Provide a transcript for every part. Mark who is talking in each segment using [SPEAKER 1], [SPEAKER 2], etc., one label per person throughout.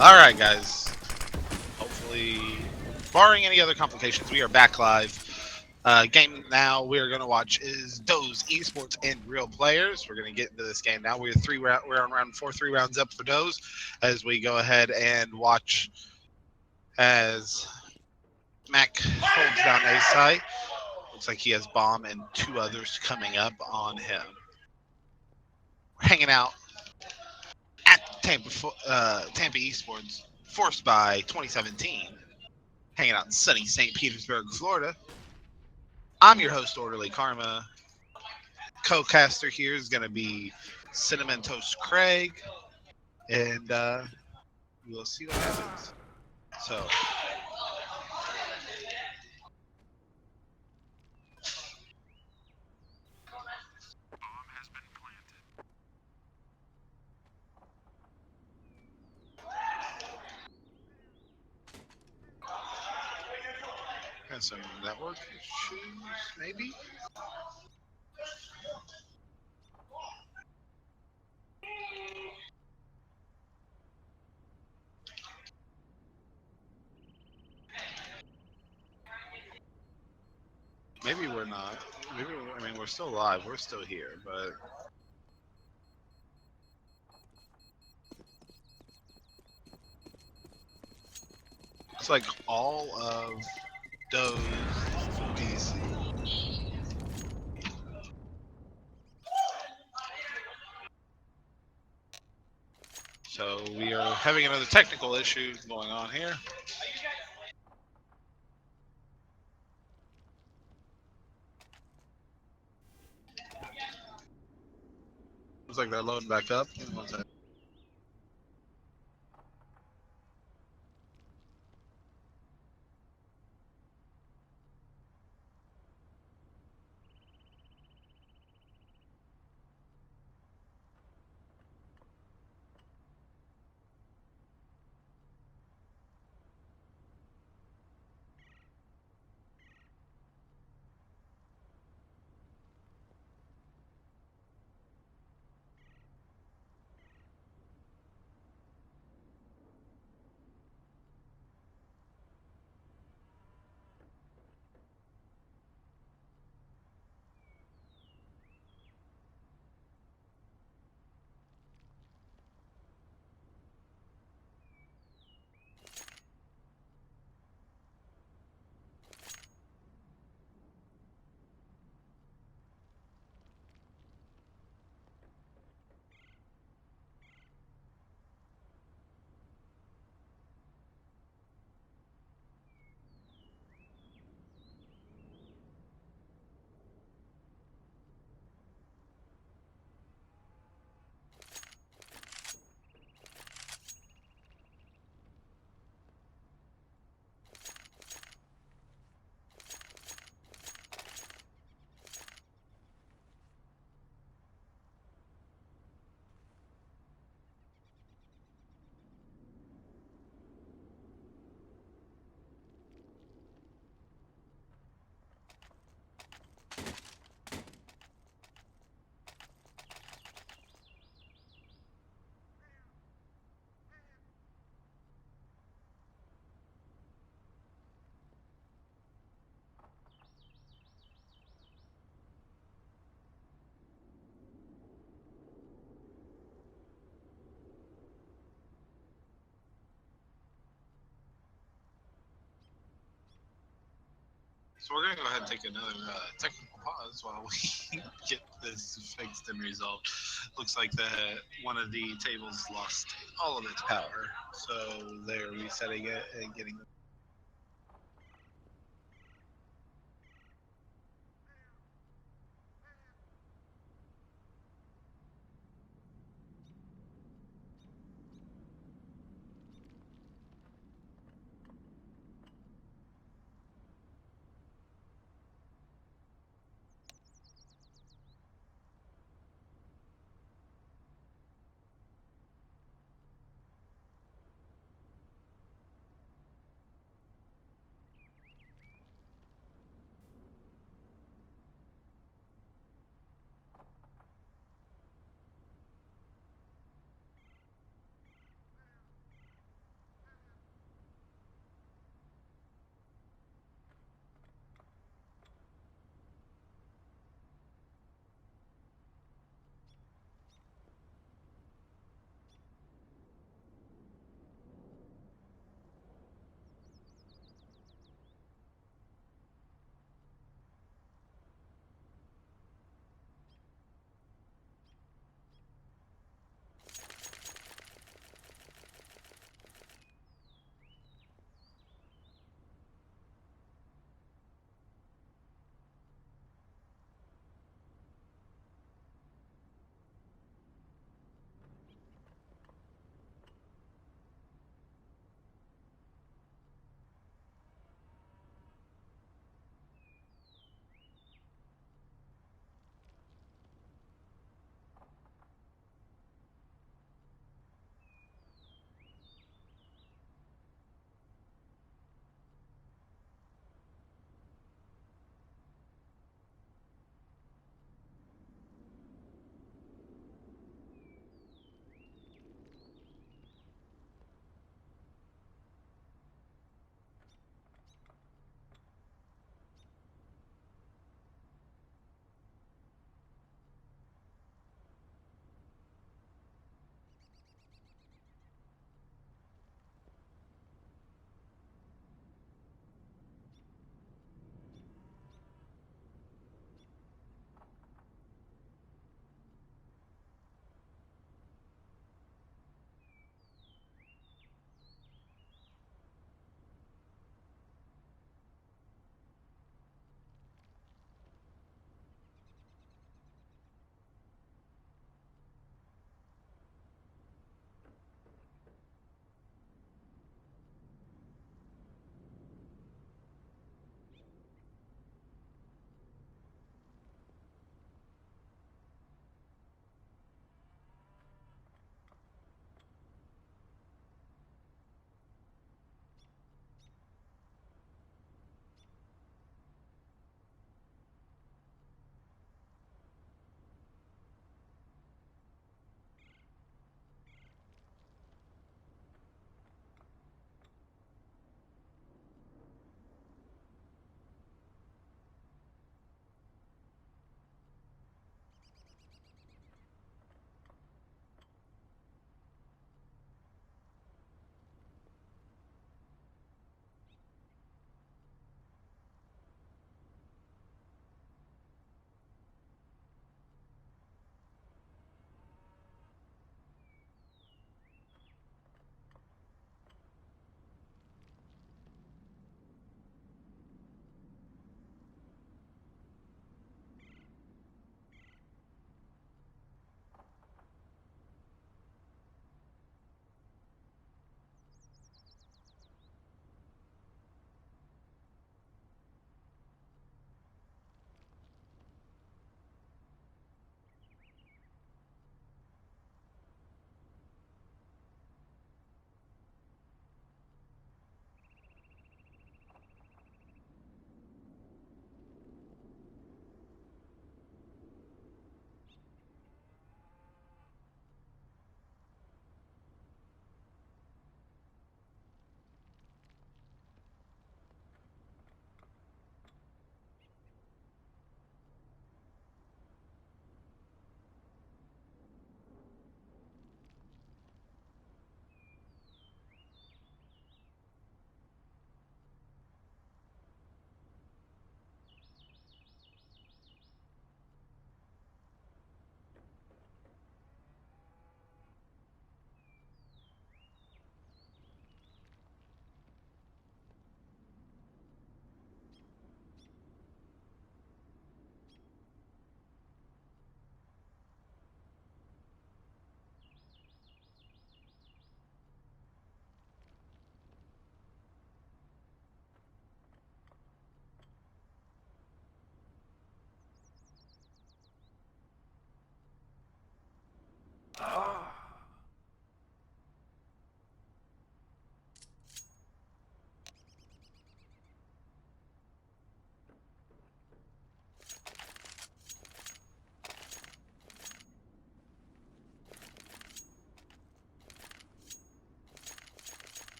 [SPEAKER 1] Alright, guys. Hopefully, barring any other complications, we are back live. Game now we are going to watch is Doze Esports and Real Players. We're going to get into this game now. We're on round 4, 3 rounds up for Doze as we go ahead and watch as Mac holds down A site. Looks like he has Bomb and 2 others coming up on him. We're hanging out at Tampa Esports, forced by 2017. Hanging out in sunny St. Petersburg, Florida. I'm your host, Orderly Karma. Co-caster here is going to be Cinnamon Toast Craig, and we'll see what happens. So, got some network issues, maybe? Maybe we're not. We're still live. We're still here, but it's like all of those DC. So we are having another technical issue going on here. Looks like they're loading back up. So we're gonna go ahead and take another technical pause while we get this fixed and resolved. Looks like one of the tables lost all of its power, so they're resetting it and getting.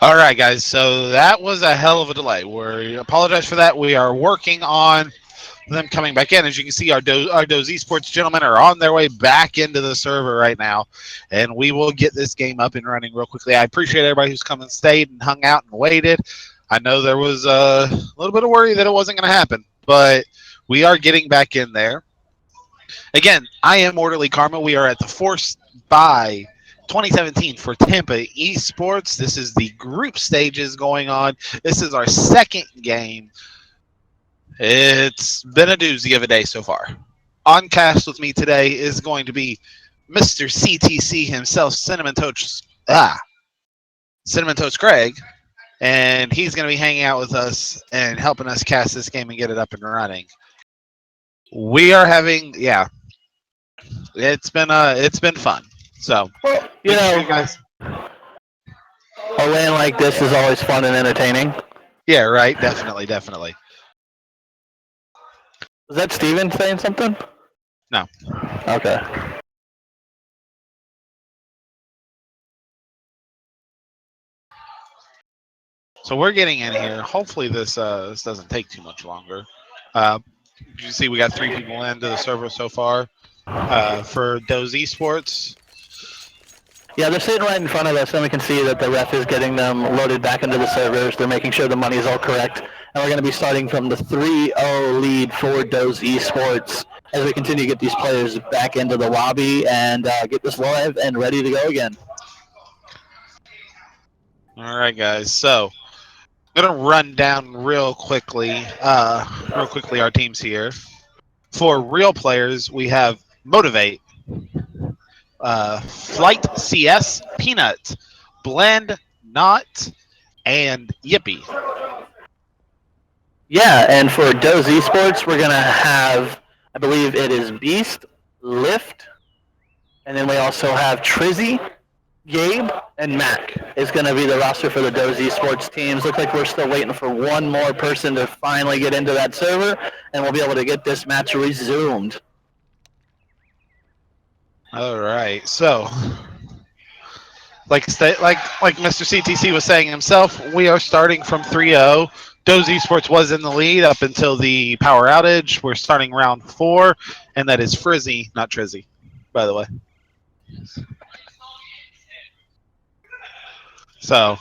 [SPEAKER 1] All right, guys. So that was a hell of a delay. We apologize for that. We are working on them coming back in. As you can see, our Doze Esports gentlemen are on their way back into the server right now, and we will get this game up and running real quickly. I appreciate everybody who's come and stayed and hung out and waited. I know there was a little bit of worry that it wasn't going to happen, but we are getting back in there. Again, I am Orderly Karma. We are at the Force by 2017 for Tampa Esports. This is the group stages going on. This is our second game. It's been a doozy of a day so far. On cast with me today is going to be Mr. CTC himself, Cinnamon Toast Craig, and he's going to be hanging out with us and helping us cast this game and get it up and running. We are having, it's been fun. So,
[SPEAKER 2] well, you guys. A LAN like this is always fun and entertaining.
[SPEAKER 1] Yeah, right. Definitely.
[SPEAKER 2] Was that Steven saying something?
[SPEAKER 1] No.
[SPEAKER 2] Okay.
[SPEAKER 1] So we're getting in here. Hopefully this doesn't take too much longer. You see, we got 3 people into the server so far for Doze Esports.
[SPEAKER 2] Yeah, they're sitting right in front of us, and we can see that the ref is getting them loaded back into the servers. They're making sure the money is all correct. And we're going to be starting from the 3-0 lead for Doze Esports as we continue to get these players back into the lobby and get this live and ready to go again.
[SPEAKER 1] All right, guys. So I'm going to run down real quickly our teams here. For real players, we have Motivate, Flight CS, Peanut, Blend, Not, and Yippee.
[SPEAKER 2] Yeah, and for Doze Esports, we're going to have, I believe it is Beast, Lift, and then we also have Trizzy, Gabe, and Mac is going to be the roster for the Doze Esports teams. Looks like we're still waiting for one more person to finally get into that server, and we'll be able to get this match resumed.
[SPEAKER 1] All right, so like Mr. CTC was saying himself, we are starting from 3-0. Doze Esports was in the lead up until the power outage. We're starting round 4, and that is Frizzy, not Trizzy, by the way. So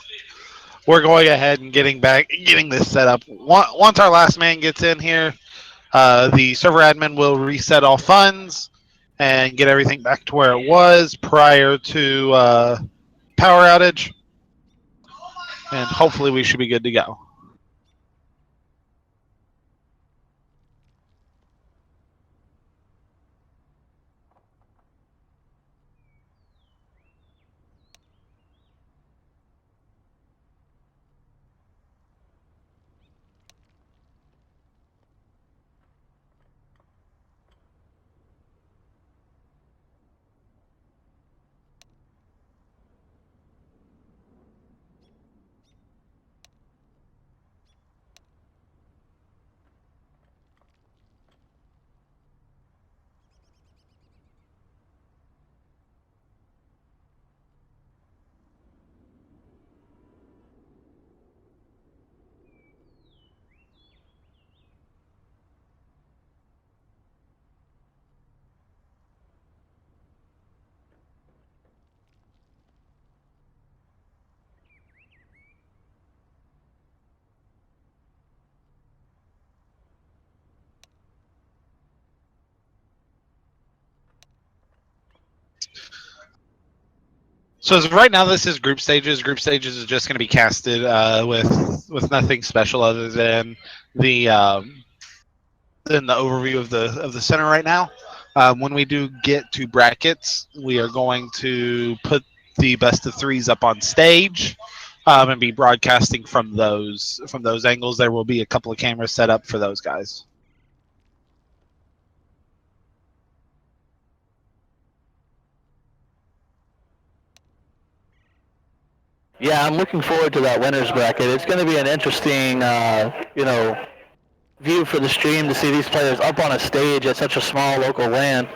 [SPEAKER 1] we're going ahead and getting this set up. Once our last man gets in here, the server admin will reset all funds and get everything back to where it was prior to power outage, and hopefully we should be good to go. So as of right now, this is group stages. Group stages is just going to be casted with nothing special other than the overview of the center right now. When we do get to brackets, we are going to put the best of 3s up on stage and be broadcasting from those angles. There will be a couple of cameras set up for those guys.
[SPEAKER 2] Yeah, I'm looking forward to that winners bracket. It's going to be an interesting, view for the stream to see these players up on a stage at such a small local LAN.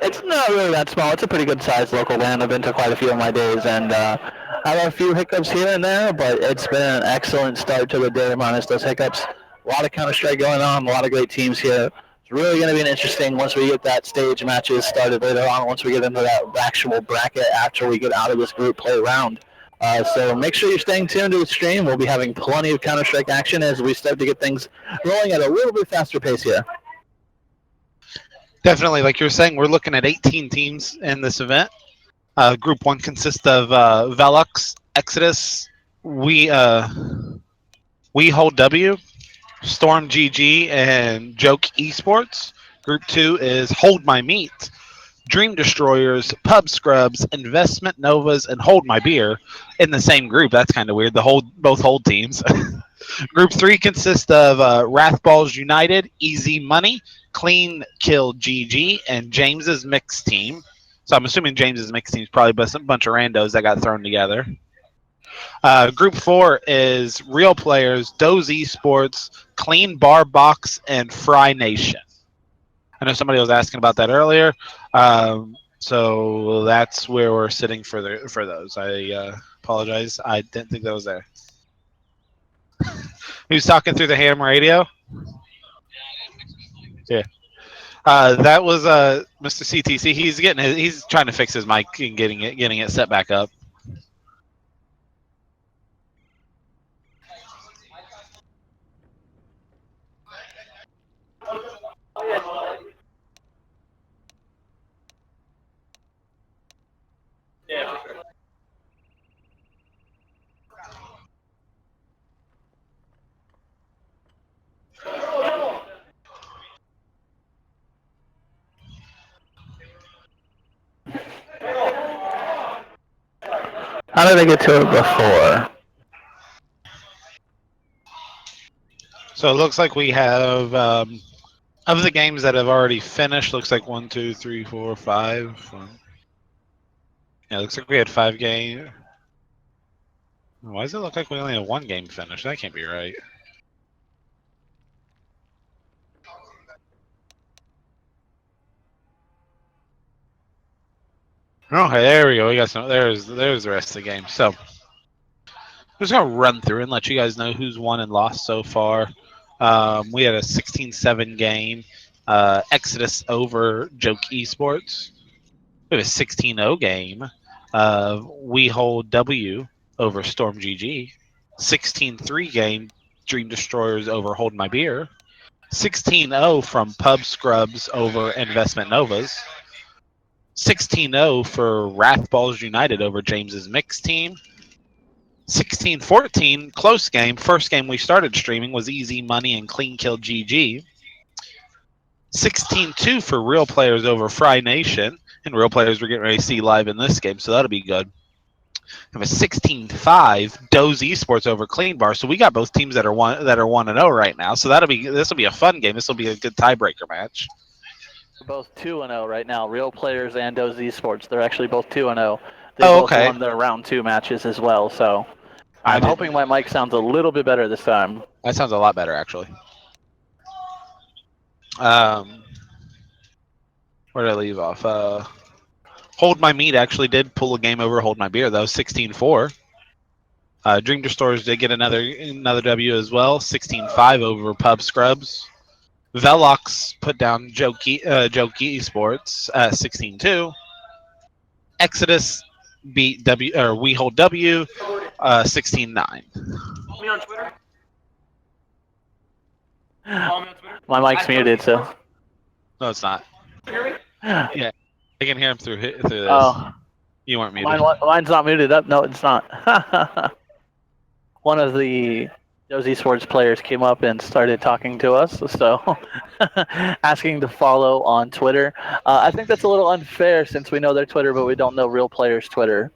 [SPEAKER 2] It's not really that small. It's a pretty good sized local LAN. I've been to quite a few of my days, and have a few hiccups here and there, but it's been an excellent start to the day minus those hiccups. A lot of Counter-Strike going on, a lot of great teams here. It's really going to be interesting once we get that stage matches started later on, once we get into that actual bracket after we get out of this group play round. So make sure you're staying tuned to the stream. We'll be having plenty of Counter-Strike action as we start to get things rolling at a little bit faster pace here.
[SPEAKER 1] Definitely, like you're saying, we're looking at 18 teams in this event. Group 1 consists of Velux, Exodus, We Hold W, Storm GG, and Joke Esports. Group 2 is Hold My Meat, Dream Destroyers, Pub Scrubs, Investment Novas, and Hold My Beer in the same group. That's kind of weird. Both hold teams. Group 3 consists of Wrathballs United, Easy Money, Clean Kill GG, and James's mixed team. So I'm assuming James's mixed team is probably a bunch of randos that got thrown together. Group 4 is Real Players, Doze Esports, Clean Bar Box, and Fry Nation. I know somebody was asking about that earlier. So that's where we're sitting for those. I apologize. I didn't think that was there. Who's talking through the ham radio? Yeah. That was Mr. CTC. He's trying to fix his mic and getting it set back up.
[SPEAKER 2] Yeah, for sure. How did I get to it before?
[SPEAKER 1] So it looks like we have of the games that have already finished. Looks like 1, 2, 3, 4, 5. Yeah, looks like we had 5 games. Why does it look like we only have 1 game finished? That can't be right. Okay, there we go. We got some. There's the rest of the game. So I'm just gonna run through and let you guys know who's won and lost so far. We had a 16-7 game. Exodus over Joke Esports. We have a 16-0 game. We Hold W over Storm GG. 16-3 game. Dream Destroyers over Hold My Beer. 16-0 from Pub Scrubs over Investment Novas. 16-0 for Wrathballs United over James's mixed team. 16-14, close game. First game we started streaming was Easy Money and Clean Kill GG. 16-2 for Real Players over Fry Nation. And Real Players we're getting ready to see live in this game, so that'll be good. We have a 16-5 Doze Esports over Clean Bar. So we got both teams that are 1-0 right now. So this will be a fun game. This will be a good tiebreaker match.
[SPEAKER 2] Both 2-0 right now. Real Players and Doze Esports. They're actually both 2-0. They both won their round 2 matches as well. So I'm hoping my mic sounds a little bit better this time.
[SPEAKER 1] That sounds a lot better, actually. Where did I leave off? Hold My Meat actually did pull a game over Hold My Beer, though, 16-4. Dream Destroyers did get another W as well, 16-5 over Pub Scrubs. Velox put down Joke Esports at 16-2. Exodus beat We Hold W 16-9.
[SPEAKER 3] Me on Twitter?
[SPEAKER 2] My mic's muted, so.
[SPEAKER 1] No, it's not.
[SPEAKER 3] Can you hear me?
[SPEAKER 1] Yeah, I can hear him through this.
[SPEAKER 2] Oh.
[SPEAKER 1] You weren't muted.
[SPEAKER 2] Mine's not muted up. No, it's not. One of the Doze Esports players came up and started talking to us, so asking to follow on Twitter. I think that's a little unfair since we know their Twitter, but we don't know Real Players' Twitter.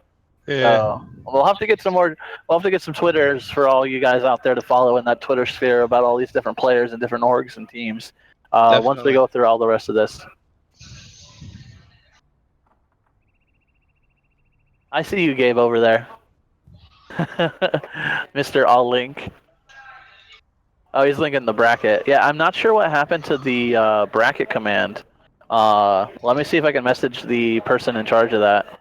[SPEAKER 1] Yeah.
[SPEAKER 2] So we'll have to get some more. We'll have to get some Twitters for all you guys out there to follow in that Twitter sphere about all these different players and different orgs and teams. Once we go through all the rest of this. I see you, Gabe, over there. Mr. All Link. Oh, he's linking the bracket. Yeah, I'm not sure what happened to the bracket command. Let me see if I can message the person in charge of that.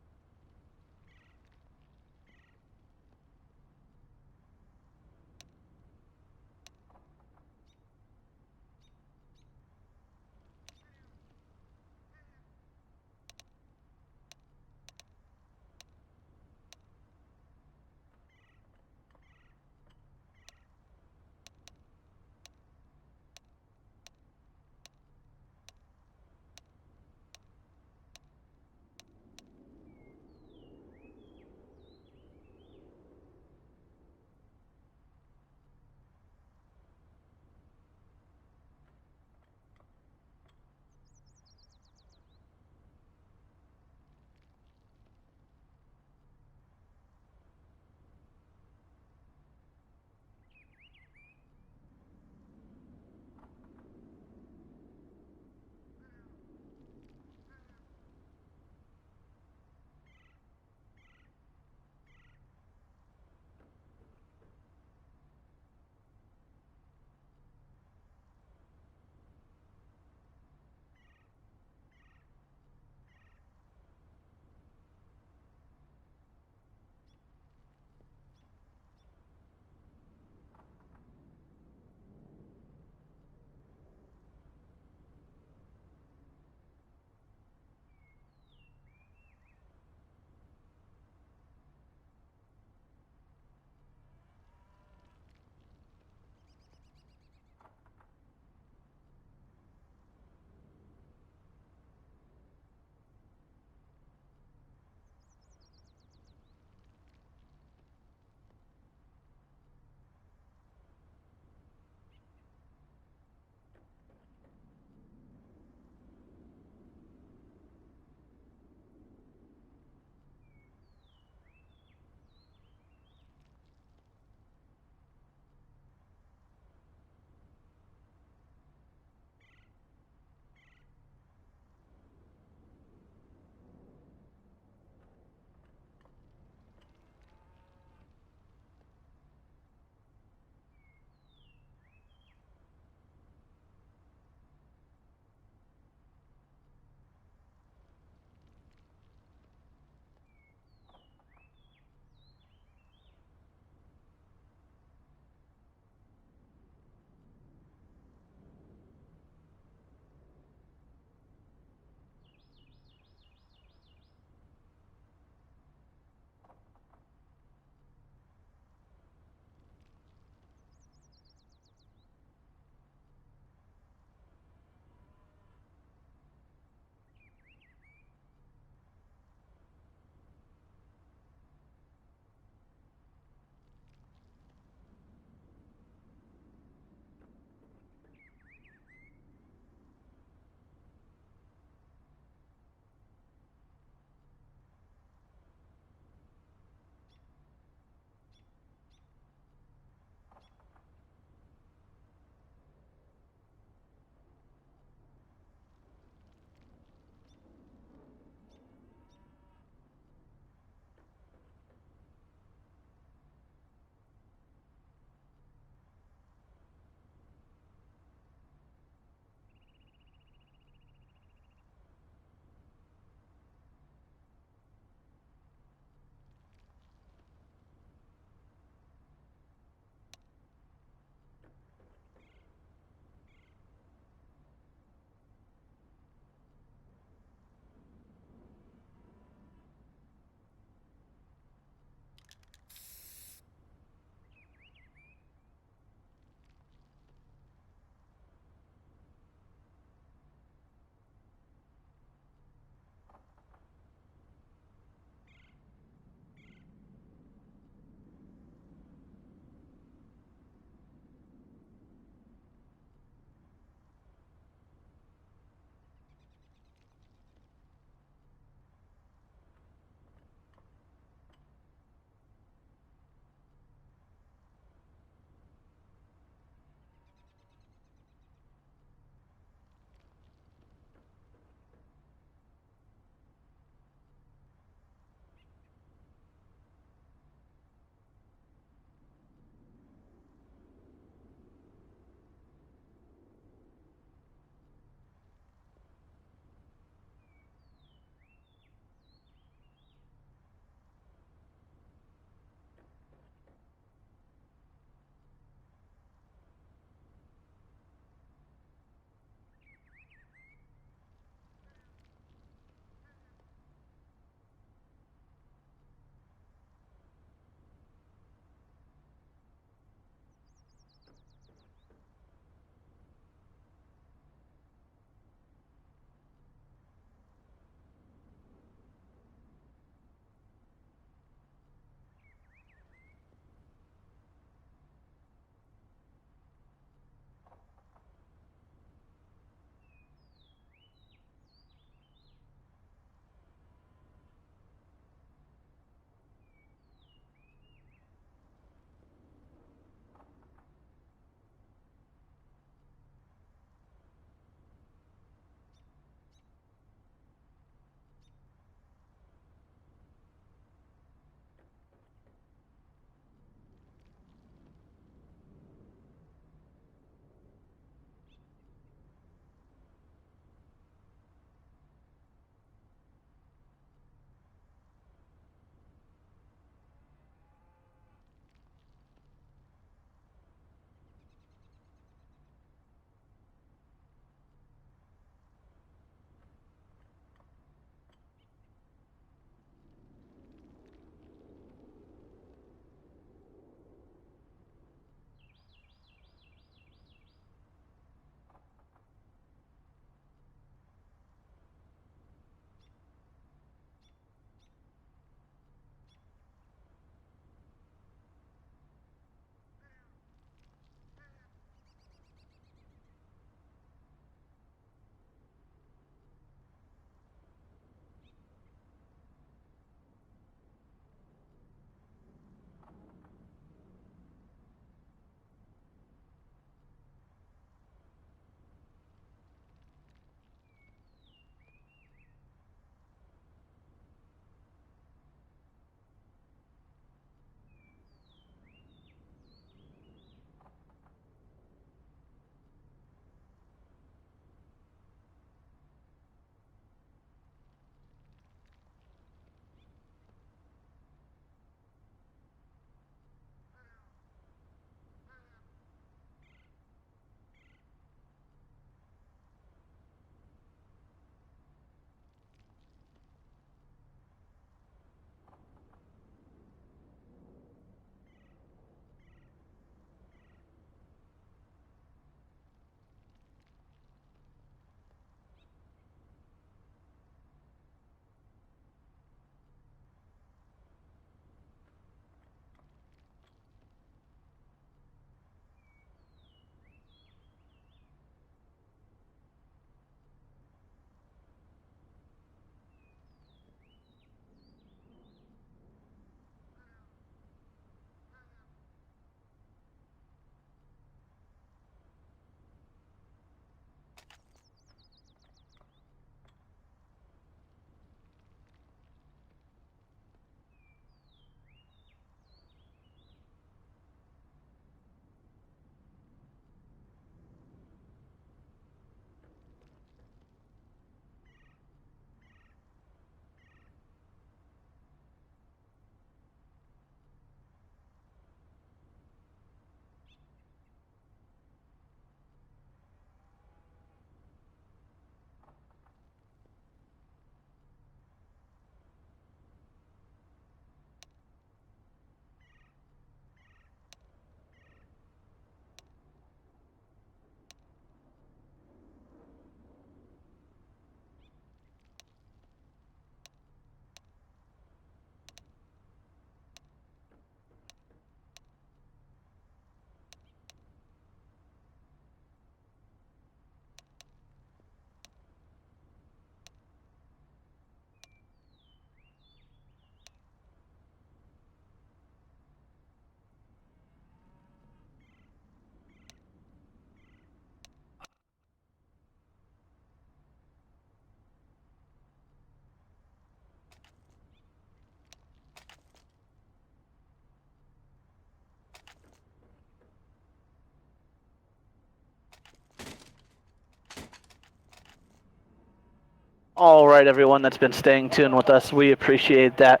[SPEAKER 2] All right, everyone that's been staying tuned with us, we appreciate that.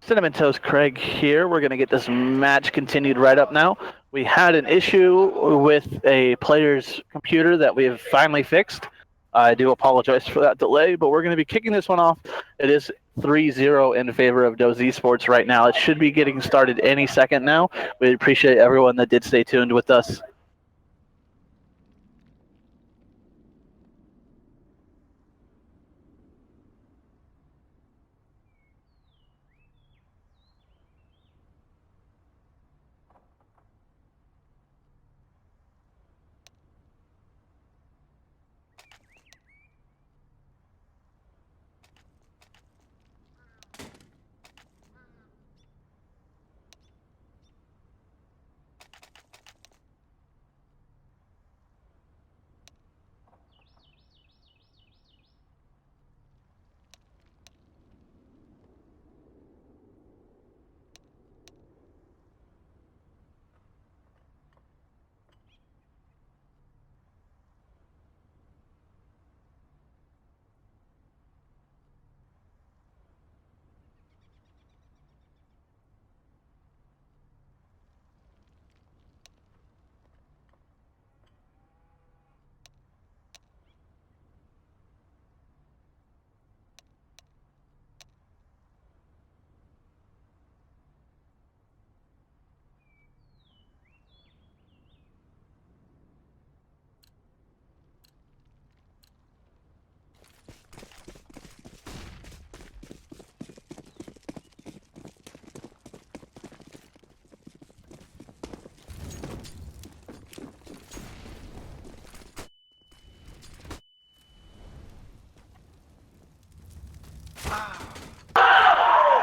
[SPEAKER 2] Cinnamon Toast Craig here. We're going to get this match continued right up now. We had an issue with a player's computer that we have finally fixed. I do apologize for that delay, but we're going to be kicking this one off. It is 3-0 in favor of Doze Esports right now. It should be getting started any second now. We appreciate everyone that did stay tuned with us.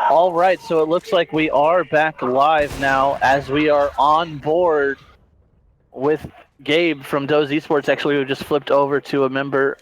[SPEAKER 2] All right, so it looks like we are back live now as we are on board with Gabe from Doze Esports. Actually, we just flipped over to a member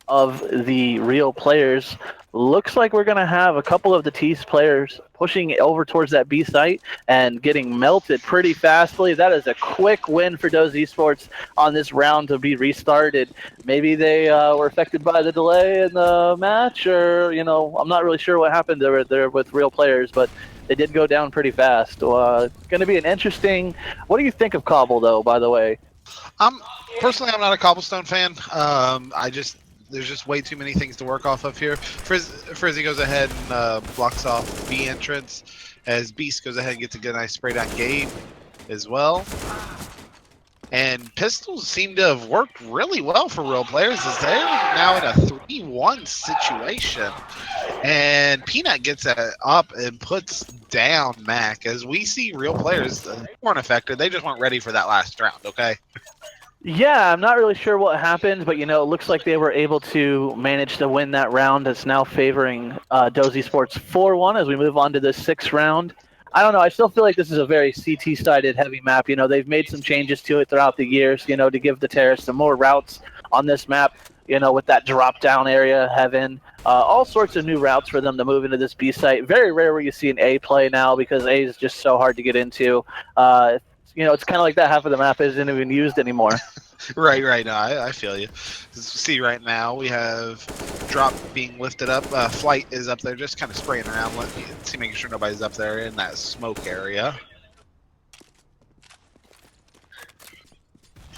[SPEAKER 2] of the Real Players. Looks like we're going to have a couple of the T's players pushing over towards that B site and getting melted pretty fastly. That is a quick win for Doze Esports on this round to be restarted. Maybe they were affected by the delay in the match, or, you know, I'm not really sure what happened there with Real Players, but they did go down pretty fast. Going to be an interesting... What do you think of Cobble, though, by the way?
[SPEAKER 1] Personally, I'm not a Cobblestone fan. There's just way too many things to work off of here. Frizzy goes ahead and blocks off B entrance, as Beast goes ahead and gets a good nice spray down Gabe as well. And pistols seem to have worked really well for Real Players, as they're now in a 3-1 situation. And Peanut gets up and puts down Mac, as we see Real Players weren't affected. They just weren't ready for that last round, okay?
[SPEAKER 2] Yeah, I'm not really sure what happened, but, you know, it looks like they were able to manage to win that round. It's now favoring Doze Esports 4-1 as we move on to the 6th round. I don't know. I still feel like this is a very CT-sided heavy map. You know, they've made some changes to it throughout the years, you know, to give the terrorists some more routes on this map, you know, with that drop-down area, heaven. All sorts of new routes for them to move into this B site. Very rare where you see an A play now, because A is just so hard to get into. You know, it's kind of like that half of the map isn't even used anymore.
[SPEAKER 1] Right. No, I feel you. See, right now we have drop being lifted up. Flight is up there, just kind of spraying around, making sure nobody's up there in that smoke area.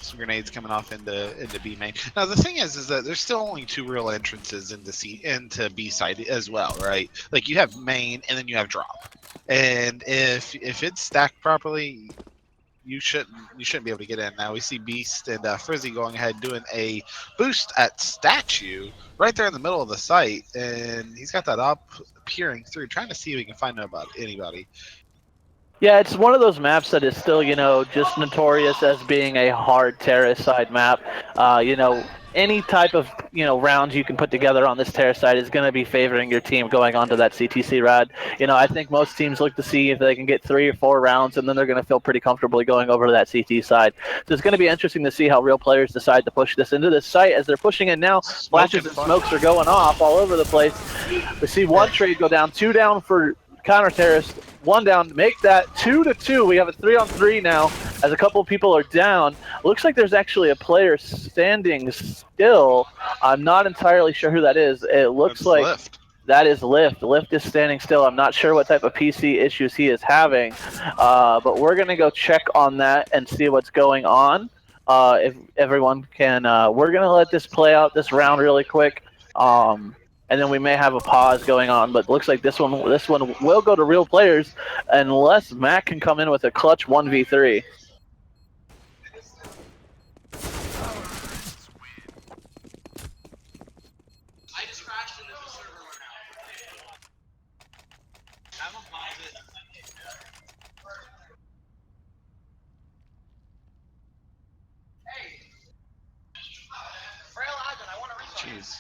[SPEAKER 1] Some grenades coming off into B main. Now the thing is that there's still only 2 real entrances into B side as well, right? Like, you have main and then you have drop, and if it's stacked properly, you shouldn't be able to get in. Now we see Beast and Frizzy going ahead doing a boost at Statue right there in the middle of the site, and he's got that up peering through, trying to see if he can find out about anybody.
[SPEAKER 2] Yeah, it's one of those maps that is still, you know, just notorious as being a hard terrorist side map. You know, any type of, you know, rounds you can put together on this terrorist side is going to be favoring your team going onto that CTC rad. You know, I think most teams look to see if they can get 3 or 4 rounds, and then they're going to feel pretty comfortably going over to that CT side. So it's going to be interesting to see how Real Players decide to push this into this site. As they're pushing in now, flashes and smokes are going off all over the place. We see 1 trade go down, 2 down for counter-terrorist, 1 down, make that 2-2. We have a 3-on-3 now as a couple of people are down. Looks like there's actually a player standing still. I'm not entirely sure who that is. It looks
[SPEAKER 1] That's
[SPEAKER 2] like
[SPEAKER 1] Lift.
[SPEAKER 2] that is Lift. Lift is standing still. I'm not sure what type of PC issues he is having, but we're going to go check on that and see what's going on. If everyone can, we're going to let this play out this round really quick. And then we may have a pause going on, but looks like this one will go to real players unless Mac can come in with a clutch 1v3.
[SPEAKER 1] I just crashed into the server right now. I'm gonna pause it. Hey, Frail Ivan, I want to reach. Jeez.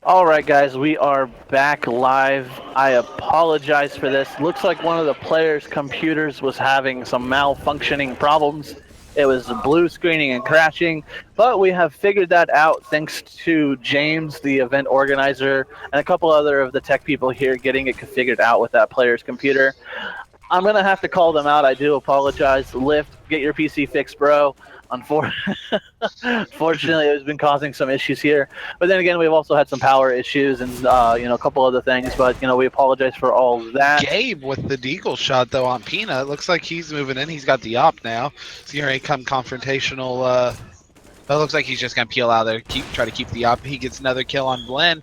[SPEAKER 2] All right, guys, we are back live. I apologize for this. Looks like one of the players' computers was having some malfunctioning problems. It was blue screening and crashing, but we have figured that out thanks to James, the event organizer, and a couple other of the tech people here getting it configured out with that player's computer. I'm going to have to call them out. I do apologize. Lyft, get your PC fixed, bro. Unfortunately, it's been causing some issues here. But then again, we've also had some power issues and a couple other things. But we apologize for all of that.
[SPEAKER 1] Gabe with the deagle shot though on Peanut. Looks like he's moving in. He's got the op now. So here he come confrontational. It looks like he's just gonna peel out there, try to keep the op. He gets another kill on Blend.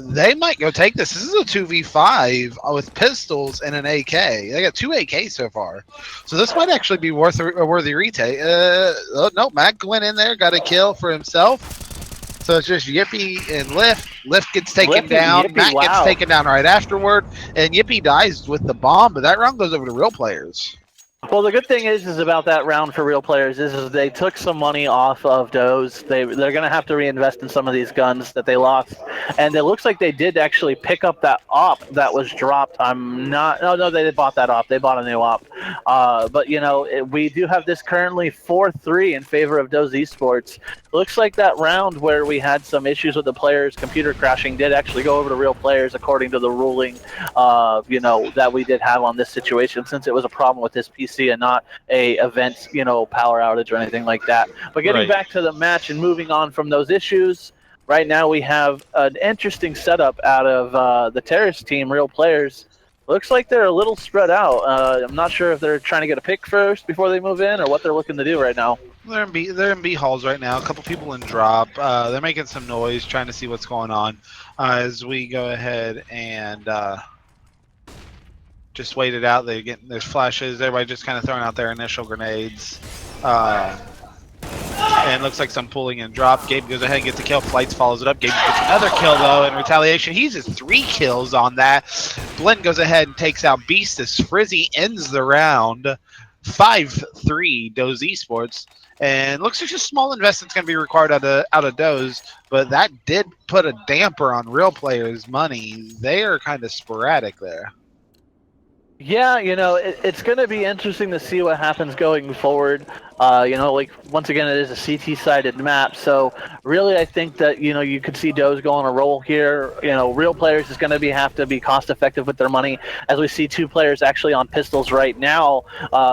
[SPEAKER 1] They might go take this. This is a 2v5 with pistols and an AK. They got 2 AKs so far, so this might actually be worth a worthy retake. No, Mac went in there, got a kill for himself. So it's just Yippee and Lyft. Lyft gets taken down.
[SPEAKER 2] Yippee,
[SPEAKER 1] Mac gets taken down right afterward, and Yippee dies with the bomb. But that round goes over to real players.
[SPEAKER 2] Well, the good thing is about that round for real players is they took some money off of Doze. They're going to have to reinvest in some of these guns that they lost. And it looks like they did actually pick up that op that was dropped. No, they bought that op. They bought a new op. But, we do have this currently 4-3 in favor of Doze Esports. It looks like that round where we had some issues with the players' computer crashing did actually go over to real players according to the ruling, that we did have on this situation, since it was a problem with this PC and not a event, power outage or anything like that. But getting back to the match and moving on from those issues, right now we have an interesting setup out of the Terrace team, real players. Looks like they're a little spread out. I'm not sure if they're trying to get a pick first before they move in or what they're looking to do right now.
[SPEAKER 1] They're in B halls right now. A couple people in drop. They're making some noise, trying to see what's going on. As we go ahead and just wait it out. There's flashes. Everybody just kind of throwing out their initial grenades. And looks like some pulling and drop. Gabe goes ahead and gets a kill. Flights follows it up. Gabe gets another kill though in retaliation. He's just 3 kills on that. Blend goes ahead and takes out Beast as Frizzy ends the round. 5-3 Doze Esports. And looks like just small investment's going to be required out of Doze, but that did put a damper on real players' money. They are kind of sporadic there.
[SPEAKER 2] Yeah, it's going to be interesting to see what happens going forward. Once again, it is a CT-sided map, so really I think that, you could see Doze go on a roll here. Real players is going to have to be cost-effective with their money, as we see 2 players actually on pistols right now.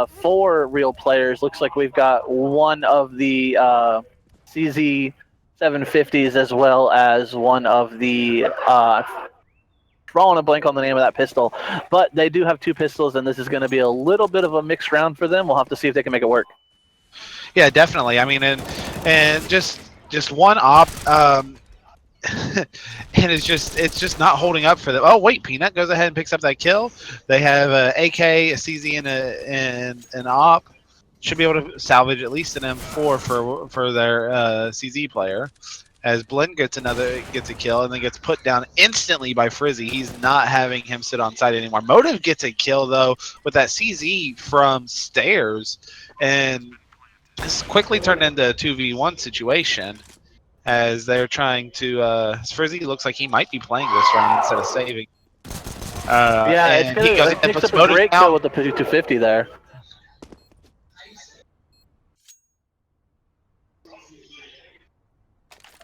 [SPEAKER 2] 4 real players. Looks like we've got one of the CZ 750s as well as one of the... drawing a blank on the name of that pistol, but they do have 2 pistols, and this is going to be a little bit of a mixed round for them. We'll have to see if they can make it work.
[SPEAKER 1] Yeah, definitely. I mean, and just one op, and it's just not holding up for them. Oh wait, Peanut goes ahead and picks up that kill. They have a AK, a CZ, and an op. Should be able to salvage at least an M4 for their CZ player. As Blend gets a kill and then gets put down instantly by Frizzy. He's not having him sit on site anymore. Motive gets a kill though with that CZ from stairs, and this quickly turned into a 2v1 situation as they're trying to. Frizzy looks like he might be playing this round instead of saving.
[SPEAKER 2] Yeah, it's gonna pick up a great kill with the 250 there.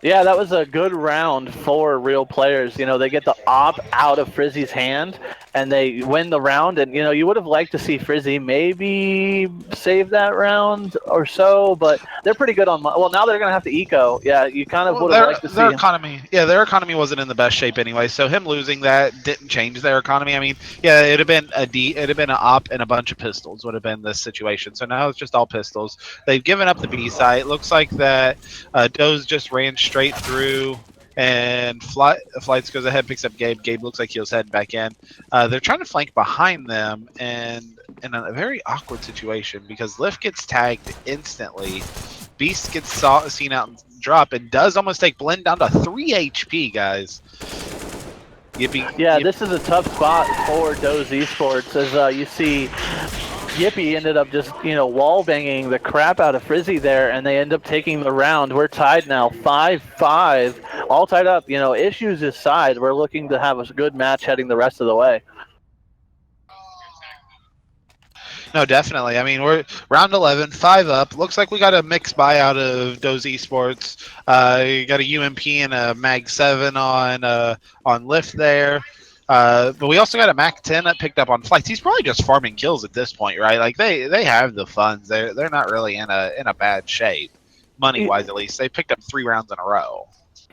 [SPEAKER 2] Yeah, that was a good round for real players. They get the op out of Frizzy's hand, and they win the round. And, you would have liked to see Frizzy maybe save that round or so, but they're pretty good on... Well, now they're going to have to eco. Yeah, you kind of would have liked to see...
[SPEAKER 1] Their economy wasn't in the best shape anyway, so him losing that didn't change their economy. I mean, yeah, it'd have been an op and a bunch of pistols would have been this situation. So now it's just all pistols. They've given up the B site. Looks like that Doze just ran straight through, and Flights goes ahead, picks up Gabe. Gabe looks like he's heading back in. They're trying to flank behind them, and in a very awkward situation because Lyft gets tagged instantly. Beast gets seen out and drop, and does almost take Blend down to 3 HP, guys.
[SPEAKER 2] Yeah, this is a tough spot for Doze Esports, as you see Yippee ended up just, wall banging the crap out of Frizzy there, and they end up taking the round. We're tied now, 5-5. all tied up. You know, issues aside, we're looking to have a good match heading the rest of the way.
[SPEAKER 1] No, definitely. I mean, we're round 11, 5 up. Looks like we got a mixed buy out of Doze Esports. You got a UMP and a Mag 7 on Lift there. But we also got a Mac 10 that picked up on Flights. He's probably just farming kills at this point, right? Like they have the funds. They're not really in a bad shape, money wise at least. They picked up 3 rounds in a row.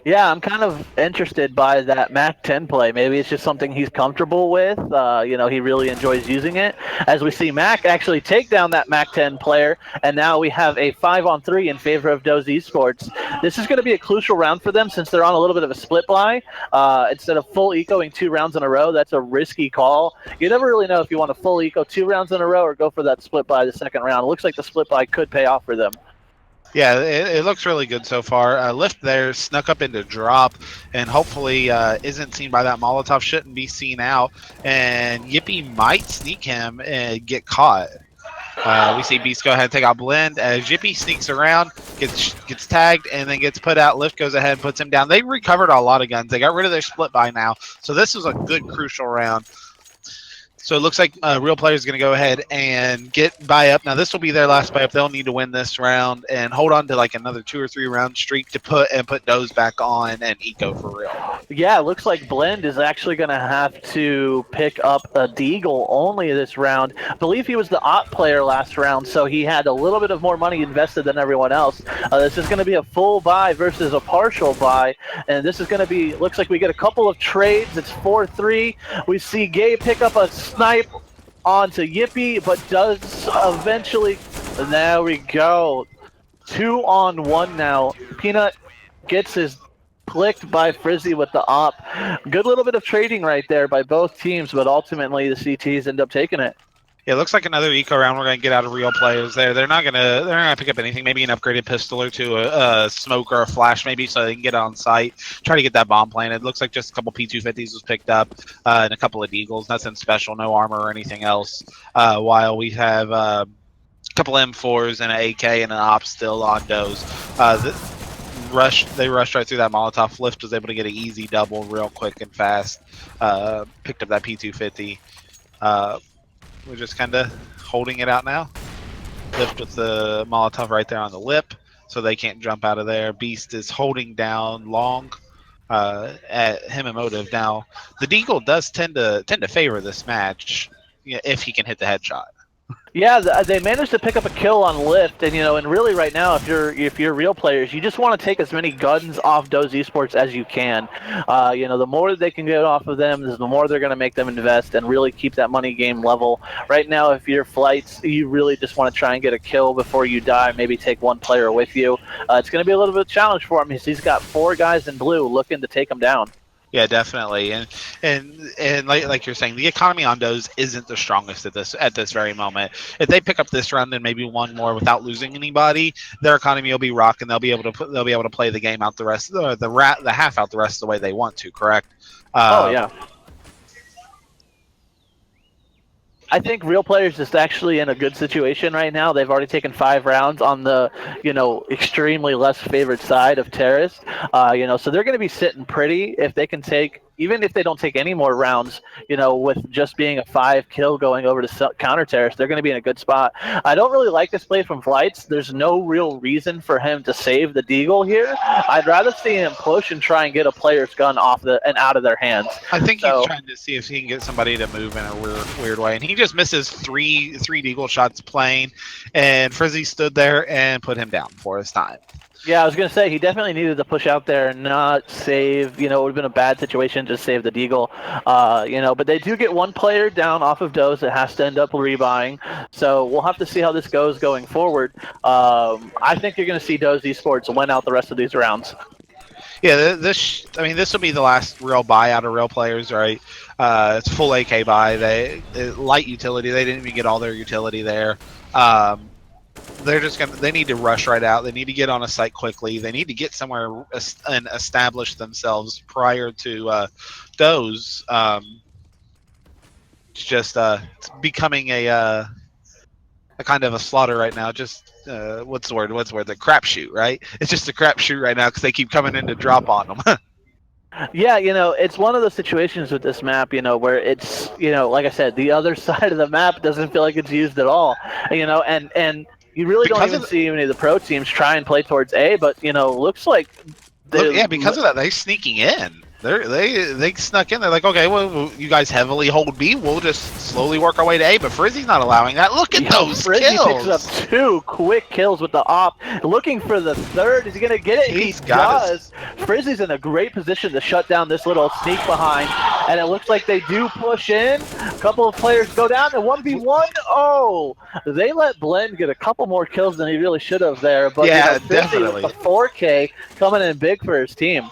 [SPEAKER 2] Yeah, I'm kind of interested by that Mac 10 play. Maybe it's just something he's comfortable with. You know, he really enjoys using it. As we see Mac actually take down that Mac 10 player, and now we have a 5-on-3 in favor of Doze Esports. This is going to be a crucial round for them since they're on a little bit of a split buy. Instead of full ecoing 2 rounds in a row, that's a risky call. You never really know if you want to full eco 2 rounds in a row or go for that split buy the second round. It looks like the split buy could pay off for them.
[SPEAKER 1] Yeah, it looks really good so far. Lift there snuck up into drop and hopefully isn't seen by that Molotov. Shouldn't be seen out. And Yippee might sneak him and get caught. We see Beast go ahead and take out Blend as Yippee sneaks around, gets tagged, and then gets put out. Lift goes ahead and puts him down. They recovered a lot of guns. They got rid of their split by now. So this was a good, crucial round. So it looks like Real Players is going to go ahead and get buy up. Now this will be their last buy up. They'll need to win this round and hold on to like another 2 or 3 round streak to put Doze back on and eco for real.
[SPEAKER 2] Yeah, it looks like Blend is actually going to have to pick up a Deagle only this round. I believe he was the op player last round, so he had a little bit of more money invested than everyone else. This is going to be a full buy versus a partial buy, and this is going to be, looks like we get a couple of trades. It's 4-3. We see Gabe pick up a snipe onto Yippee, but does eventually, and there we go. 2-on-1 now. Peanut gets his clicked by Frizzy with the op. Good little bit of trading right there by both teams, but ultimately the CTs end up taking it.
[SPEAKER 1] Yeah, it looks like another eco round we're going to get out of Real Players there. They're not going to pick up anything, maybe an upgraded pistol or two, a smoke or a flash maybe so they can get on site, try to get that bomb planted. Looks like just a couple P250s was picked up and a couple of Deagles. Nothing special, no armor or anything else. While we have a couple M4s and an AK and an op still on Doze. They rushed right through that Molotov. Lift was able to get an easy double real quick and fast. Picked up that P250. We're just kind of holding it out now. Lift with the Molotov right there on the lip, so they can't jump out of there. Beast is holding down long at him and Motive. Now, the Deagle does tend to favor this match if he can hit the headshot.
[SPEAKER 2] Yeah, they managed to pick up a kill on Lift, and and really right now, if you're Real Players, you just want to take as many guns off Doze Esports as you can. The more they can get off of them, the more they're going to make them invest and really keep that money game level. Right now, if you're Flights, you really just want to try and get a kill before you die. Maybe take one player with you. It's going to be a little bit of a challenge for him because he's got 4 guys in blue looking to take him down.
[SPEAKER 1] Yeah, definitely, and like you're saying, the economy on Doze isn't the strongest at this very moment. If they pick up this round and maybe one more without losing anybody, their economy will be rocking. They'll be able to play the game out the rest the half out the rest of the way they want to. Correct?
[SPEAKER 2] Oh yeah. I think Real Players is actually in a good situation right now. They've already taken 5 rounds on the, extremely less favored side of Terrorist. So they're going to be sitting pretty if they can take, even if they don't take any more rounds, with just being a 5 kill going over to counter Terrorist, they're going to be in a good spot. I don't really like this play from Flights. There's no real reason for him to save the Deagle here. I'd rather see him push and try and get a player's gun off and out of their hands.
[SPEAKER 1] I think he's trying to see if he can get somebody to move in a weird way, and he just misses three Deagle shots playing, and Frizzy stood there and put him down for his time.
[SPEAKER 2] Yeah, I was going to say, he definitely needed to push out there and not save, it would have been a bad situation to save the Deagle, but they do get 1 player down off of Doze that has to end up rebuying, so we'll have to see how this goes going forward. I think you're going to see Doze Esports win out the rest of these rounds.
[SPEAKER 1] Yeah, this will be the last real buy out of Real Players, right? It's full AK buy. Light utility. They didn't even get all their utility there. They need to rush right out. They need to get on a site quickly. They need to get somewhere and establish themselves prior to Doze. It's becoming a kind of a slaughter right now. Just what's the word? The crapshoot, right? It's just a crapshoot right now because they keep coming in to drop on them.
[SPEAKER 2] Yeah, it's one of those situations with this map, where it's, like I said, the other side of the map doesn't feel like it's used at all, and you really don't even see any of the pro teams try and play towards A, but, looks like...
[SPEAKER 1] because of that, they're sneaking in. They snuck in. They're like, okay, well, you guys heavily hold B. We'll just slowly work our way to A. But Frizzy's not allowing that. Look at those
[SPEAKER 2] Frizzy
[SPEAKER 1] kills.
[SPEAKER 2] Picks up 2 quick kills with the op. Looking for the third. Is he going to get it? He does. Frizzy's in a great position to shut down this little sneak behind. And it looks like they do push in. A couple of players go down. And 1v1. Oh, they let Blend get a couple more kills than he really should have there. But
[SPEAKER 1] yeah,
[SPEAKER 2] Frizzy
[SPEAKER 1] definitely.
[SPEAKER 2] with the 4K coming in big for his team.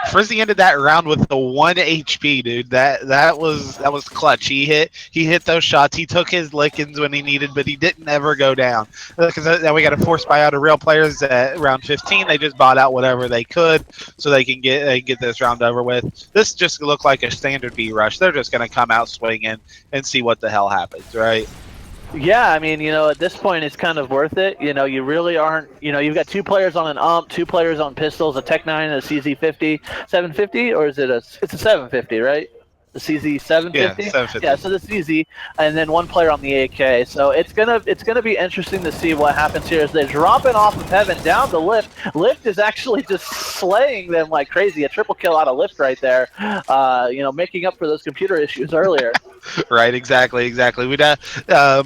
[SPEAKER 1] Frizzy ended that round with the 1 HP, dude. That was clutch. He hit those shots. He took his lickings when he needed, but he didn't ever go down. Because now we got to force buy out of real players at round 15. They just bought out whatever they could so they can get this round over with. This just looked like a standard B rush. They're just gonna come out swinging and see what the hell happens, right?
[SPEAKER 2] Yeah, I mean, at this point, it's kind of worth it. You really aren't, you've got 2 players on an UMP, 2 players on pistols, a Tech 9 and a CZ50, 750, or is it it's a 750, right? The CZ 750?
[SPEAKER 1] Yeah, 750.
[SPEAKER 2] Yeah, so the CZ, and then 1 player on the AK. So it's gonna be interesting to see what happens here as they're dropping off of Heaven down to Lift. Lift is actually just slaying them like crazy. A triple kill out of Lift right there, making up for those computer issues earlier.
[SPEAKER 1] Right, exactly. We got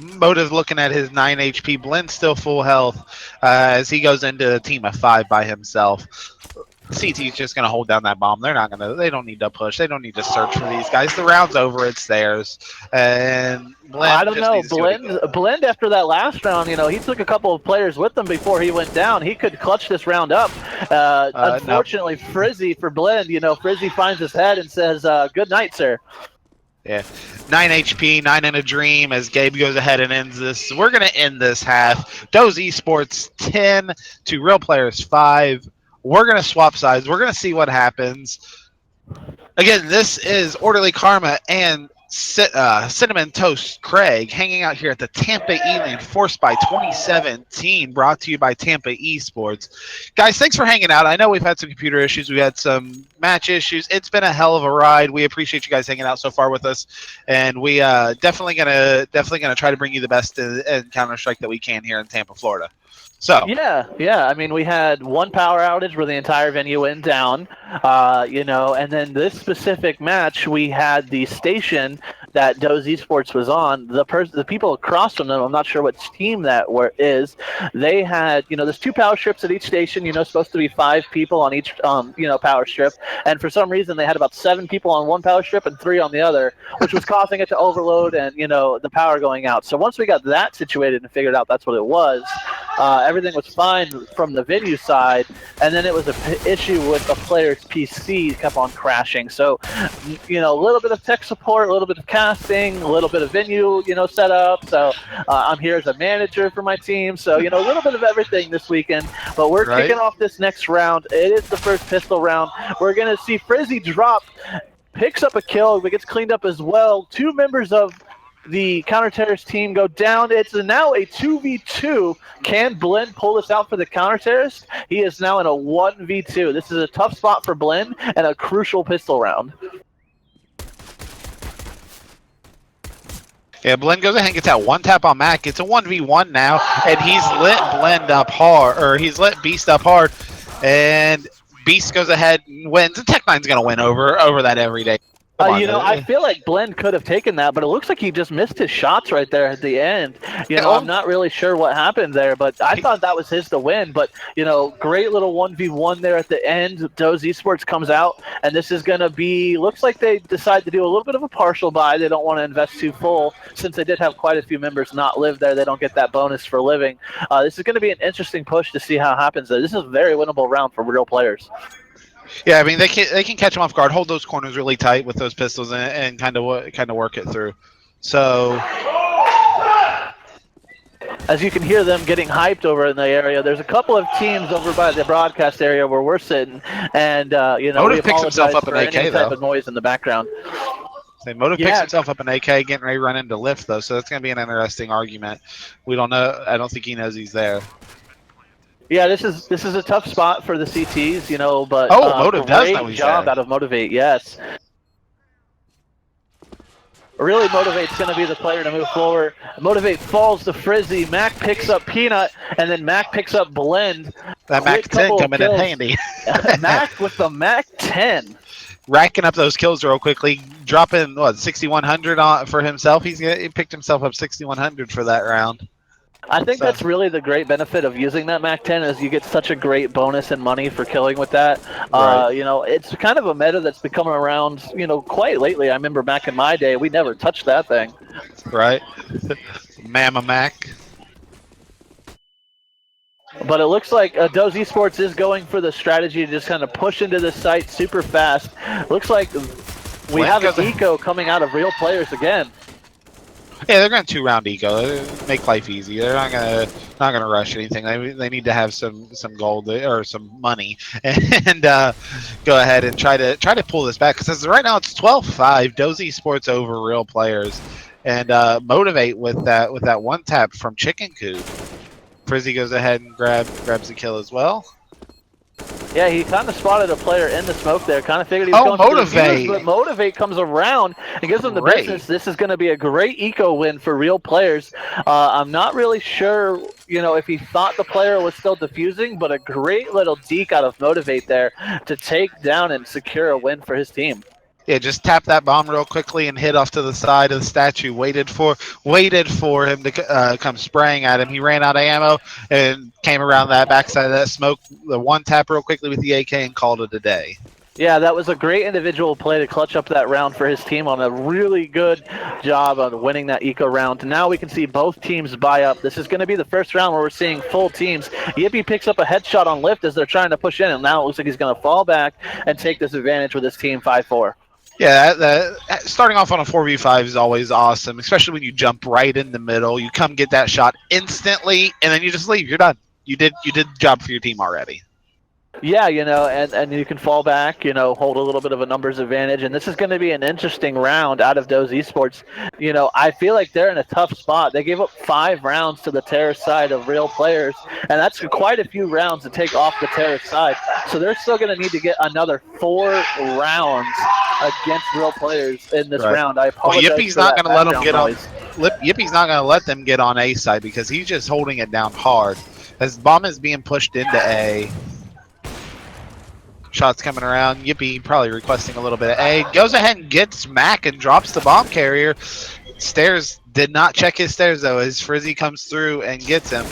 [SPEAKER 1] Motive looking at his 9 HP. Blend still full health as he goes into a team of 5 by himself. CT's just gonna hold down that bomb. They don't need to push. They don't need to search for these guys. The round's over. It's theirs. And Blend,
[SPEAKER 2] I don't know. Blend after that last round, he took a couple of players with him before he went down. He could clutch this round up. Unfortunately, no. Frizzy for Blend, Frizzy finds his head and says, "Good night, sir."
[SPEAKER 1] Yeah, 9 HP, 9 in a dream as Gabe goes ahead and ends this. We're going to end this half. Doze Esports 10 to Real Players 5. We're going to swap sides. We're going to see what happens. Again, this is Orderly Karma and Cinnamon Toast Craig hanging out here at the Tampa E-Lane Forced by 2017, brought to you by Tampa Esports. Guys, thanks for hanging out. I know we've had some computer issues. We've had some match issues. It's been a hell of a ride. We appreciate you guys hanging out so far with us, and we definitely gonna try to bring you the best in Counter-Strike that we can here in Tampa, Florida. So
[SPEAKER 2] yeah. I mean, we had 1 power outage where the entire venue went down, and then this specific match, we had the station that Doze Esports was on. The people across from them, I'm not sure what team that is. They had, there's 2 power strips at each station. Supposed to be 5 people on each, power strip, and for some reason they had about 7 people on 1 power strip and 3 on the other, which was causing it to overload and the power going out. So once we got that situated and figured out that's what it was. Everything was fine from the venue side, and then it was an issue with the player's PC kept on crashing. So, a little bit of tech support, a little bit of casting, a little bit of venue, setup. So I'm here as a manager for my team. So, a little bit of everything this weekend. But we're kicking off this next round. It is the first pistol round. We're going to see Frizzy drop, picks up a kill, but gets cleaned up as well. 2 members of the counter-terrorist team go down. It's now a 2v2. Can Blend pull this out for the counter-terrorist? He is now in a 1v2. This is a tough spot for Blend and a crucial pistol round.
[SPEAKER 1] Yeah, Blend goes ahead and gets that 1 tap on Mac. It's a 1v1 now, and he's lit Blend up hard, or he's lit Beast up hard, and Beast goes ahead and wins. And Tech 9's going to win over that every day.
[SPEAKER 2] I feel like Blend could have taken that, but it looks like he just missed his shots right there at the end. I'm not really sure what happened there, but I thought that was his to win. But, great little 1v1 there at the end. Doze Esports comes out, and this is going to be, looks like they decide to do a little bit of a partial buy. They don't want to invest too full. Since they did have quite a few members not live there, they don't get that bonus for living. This is going to be an interesting push to see how it happens there. This is a very winnable round for real players.
[SPEAKER 1] Yeah, I mean they can catch them off guard, hold those corners really tight with those pistols, and kind of work it through. So,
[SPEAKER 2] as you can hear them getting hyped over in the area, there's a couple of teams over by the broadcast area where we're sitting, and we
[SPEAKER 1] picks himself
[SPEAKER 2] apologize
[SPEAKER 1] up
[SPEAKER 2] for
[SPEAKER 1] an AK,
[SPEAKER 2] any type
[SPEAKER 1] though.
[SPEAKER 2] of noise in the background.
[SPEAKER 1] So Motive picks
[SPEAKER 2] Yeah.
[SPEAKER 1] himself up an AK, getting ready to run into Lift, though, so that's going to be an interesting argument. We don't know. I don't think he knows he's there.
[SPEAKER 2] Yeah, this is a tough spot for the CTs, you know, but
[SPEAKER 1] Motive does know
[SPEAKER 2] great
[SPEAKER 1] he's
[SPEAKER 2] job
[SPEAKER 1] there.
[SPEAKER 2] out of Motivate, yes. Really, Motivate's going to be the player to move forward. Motivate falls to Frizzy. Mac picks up Peanut, and then Mac picks up Blend.
[SPEAKER 1] That Mac 10 coming in handy.
[SPEAKER 2] Mac with the Mac 10.
[SPEAKER 1] Racking up those kills real quickly, dropping, 6,100 on for himself. He picked himself up 6,100 for that round.
[SPEAKER 2] I think that's really the great benefit of using that Mac 10 is you get such a great bonus and money for killing with that.
[SPEAKER 1] Right.
[SPEAKER 2] You know, it's kind of a meta that's become around, you know, quite lately. I remember back in my day, we never touched that thing.
[SPEAKER 1] Right. Mama Mac.
[SPEAKER 2] But it looks like Doze Esports is going for the strategy to just kind of push into the site super fast. Looks like we have an eco coming out of Real Players again.
[SPEAKER 1] Yeah, they're going to 2-round eco. Make life easy. They're not gonna rush anything. They need to have some gold or some money and go ahead and try to pull this back, because right now it's 12-5. Doze Esports over Real Players, and Motivate with that one tap from Chicken Coop. Frizzy goes ahead and grabs the kill as well.
[SPEAKER 2] Yeah, he kind of spotted a player in the smoke there. Kind of figured he was going for the defuse, but Motivate comes around and gives him the business. This is going to be a great eco win for Real Players. I'm not really sure, you know, if he thought the player was still defusing, but a great little deke out of Motivate there to take down and secure a win for his team.
[SPEAKER 1] Yeah, just tap that bomb real quickly and hit off to the side of the statue. Waited for him to come spraying at him. He ran out of ammo and came around that backside of that smoke. The one tap real quickly with the AK and called it a day.
[SPEAKER 2] Yeah, that was a great individual play to clutch up that round for his team on a really good job on winning that eco round. Now we can see both teams buy up. This is going to be the first round where we're seeing full teams. Yippee picks up a headshot on Lift as they're trying to push in, and now it looks like he's going to fall back and take this advantage with his team 5-4.
[SPEAKER 1] Yeah, starting off on a 4v5 is always awesome, especially when you jump right in the middle. You come get that shot instantly, and then you just leave. You're done. You did the job for your team already.
[SPEAKER 2] Yeah, you know, and you can fall back, you know, hold a little bit of a numbers advantage, and this is going to be an interesting round out of Doze Esports. You know, I feel like they're in a tough spot. They gave up 5 rounds to the terrorist side of Real Players, and that's quite a few rounds to take off the terrorist side. So they're still going to need to get another 4 rounds against Real Players in this round. I apologize.
[SPEAKER 1] Yippie's not going to let them get on. Yippie's not going to let them get on A side because he's just holding it down hard. As bomb is being pushed into A. Shots coming around. Yippee probably requesting a little bit of A. Goes ahead and gets Mac and drops the bomb carrier. Stairs did not check his stairs, though, as Frizzy comes through and gets him.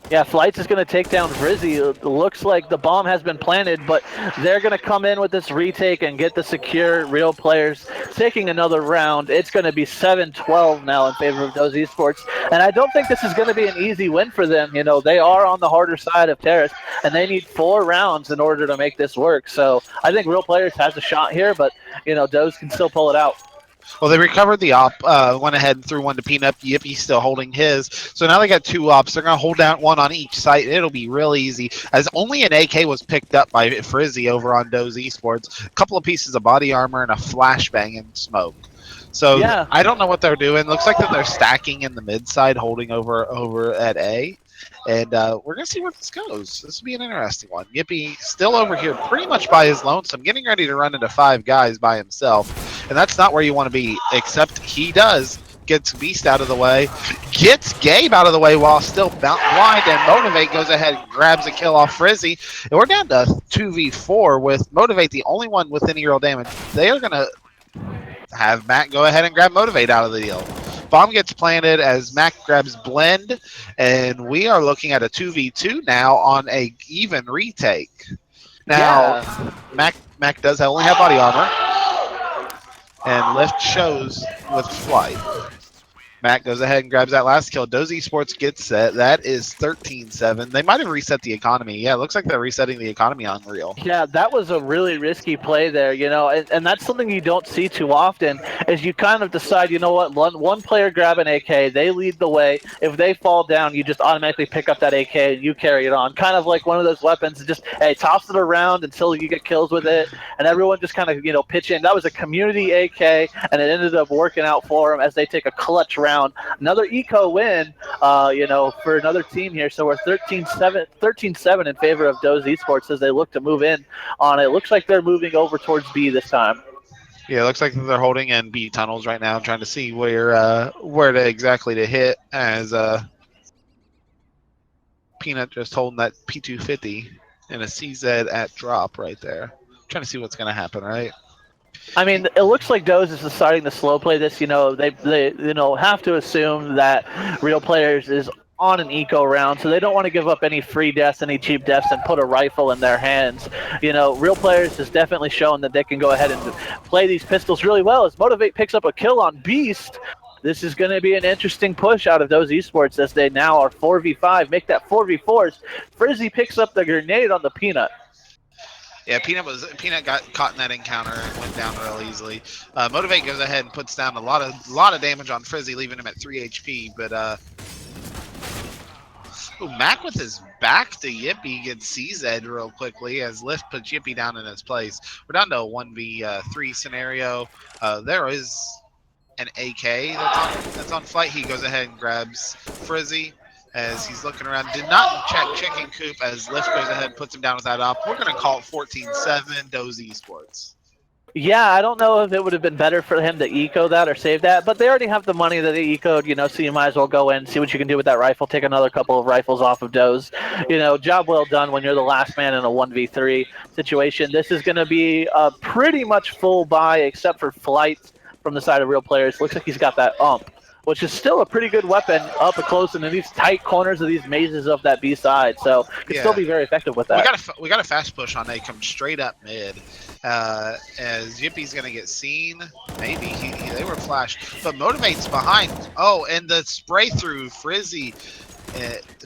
[SPEAKER 2] Yeah, Flights is going to take down Frizzy. It looks like the bomb has been planted, but they're going to come in with this retake and get the secure. Real Players taking another round. It's going to be 7-12 now in favor of Doze Esports. And I don't think this is going to be an easy win for them. You know, they are on the harder side of Terrace, and they need 4 rounds in order to make this work. So I think Real Players has a shot here, but, you know, Doze can still pull it out.
[SPEAKER 1] Well, they recovered the op, went ahead and threw one to Peanut. Yippie's still holding his. So now they got 2 ops. They're going to hold down one on each site. It'll be real easy, as only an AK was picked up by Frizzy over on Doze Esports. A couple of pieces of body armor and a flashbang and smoke. So yeah. I don't know what they're doing. Looks like that they're stacking in the mid side, holding over at A. And we're going to see where this goes. This will be an interesting one. Yippee still over here pretty much by his lonesome, getting ready to run into 5 guys by himself. And that's not where you want to be, except he does. Gets Beast out of the way. Gets Gabe out of the way while still blind. And Motivate goes ahead and grabs a kill off Frizzy. And we're down to 2v4 with Motivate the only one with any real damage. They are going to have Matt go ahead and grab Motivate out of the deal. Bomb gets planted as Mac grabs Blend, and we are looking at a 2v2 now on a even retake. Now, Mac does only have body armor, and Lift shows with Flight. Matt goes ahead and grabs that last kill. Doze Esports gets set. That is 13-7. They might have reset the economy. Yeah, it looks like they're resetting the economy on Real.
[SPEAKER 2] Yeah, that was a really risky play there, and that's something you don't see too often is you kind of decide, you know what, one player grab an AK, they lead the way. If they fall down, you just automatically pick up that AK and you carry it on. Kind of like one of those weapons, just, hey, toss it around until you get kills with it, and everyone just kind of, pitch in. That was a community AK, and it ended up working out for them as they take a clutch round. Another eco win, for another team here. So we're 13-7 in favor of Doze Esports as they look to move in on it. Looks like they're moving over towards B this time.
[SPEAKER 1] Yeah, it looks like they're holding in B tunnels right now, trying to see where to exactly to hit. As Peanut just holding that P250 and a CZ at drop right there, trying to see what's going to happen. Right.
[SPEAKER 2] I mean, it looks like Doze is deciding to slow play this. They have to assume that Real Players is on an eco round, so they don't want to give up any free deaths, any cheap deaths, and put a rifle in their hands. Real Players has definitely shown that they can go ahead and play these pistols really well. As Motivate picks up a kill on Beast, this is going to be an interesting push out of Doze Esports as they now are 4v5, make that 4v4s. Frizzy picks up the grenade on the Peanut.
[SPEAKER 1] Yeah, Peanut got caught in that encounter and went down real easily. Motivate goes ahead and puts down a lot of damage on Frizzy, leaving him at 3 HP. But Mac with his back to Yippee gets CZ'd real quickly as Lift puts Yippee down in his place. We're down to a 1v3 scenario. There is an AK that's on flight. He goes ahead and grabs Frizzy as he's looking around. Did not check chicken coop as Lift goes ahead and puts him down with that op. We're going to call it 14-7 Doze Esports.
[SPEAKER 2] Yeah, I don't know if it would have been better for him to eco that or save that, but they already have the money that they ecoed, so you might as well go in, see what you can do with that rifle, take another couple of rifles off of Doze. Job well done when you're the last man in a 1v3 situation. This is going to be a pretty much full buy except for Flight from the side of Real Players. Looks like he's got that ump, which is still a pretty good weapon up close in these tight corners of these mazes of that B side. So could still be very effective with that.
[SPEAKER 1] We got a fast push on A, come straight up mid. As Yippie's going to get seen. Maybe they were flashed. But Motivate's behind. Oh, and the spray through Frizzy.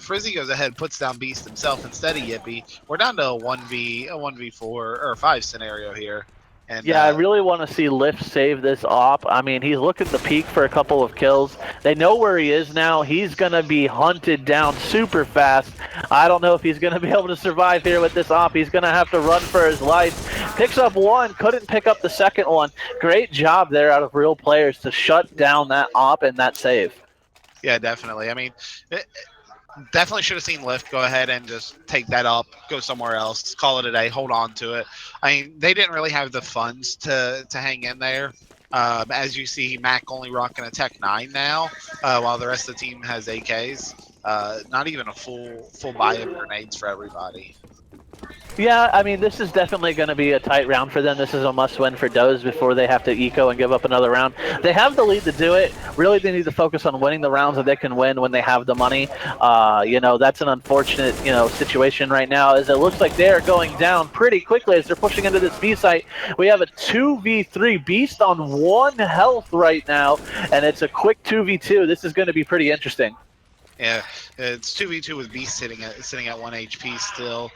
[SPEAKER 1] Frizzy goes ahead and puts down Beast himself instead of Yippie. We're down to a 1v4 or 5 scenario here. And,
[SPEAKER 2] I really want to see Lift save this op. I mean, he's looking to peak for a couple of kills. They know where he is now. He's going to be hunted down super fast. I don't know if he's going to be able to survive here with this op. He's going to have to run for his life. Picks up one, couldn't pick up the second one. Great job there out of Real Players to shut down that op and that save.
[SPEAKER 1] Yeah, definitely. I mean, definitely should have seen Lift go ahead and just take that up, go somewhere else, call it a day, hold on to it. I mean, they didn't really have the funds to hang in there. As you see, Mac only rocking a Tech 9 now, while the rest of the team has AKs. Not even a full buy of grenades for everybody.
[SPEAKER 2] Yeah, I mean, this is definitely going to be a tight round for them. This is a must-win for Doze before they have to eco and give up another round. They have the lead to do it. Really, they need to focus on winning the rounds that they can win when they have the money. That's an unfortunate, situation right now, as it looks like they are going down pretty quickly as they're pushing into this B site. We have a 2v3 Beast on 1 health right now, and it's a quick 2v2. This is going to be pretty interesting.
[SPEAKER 1] Yeah, it's 2v2 with Beast sitting at 1 HP still.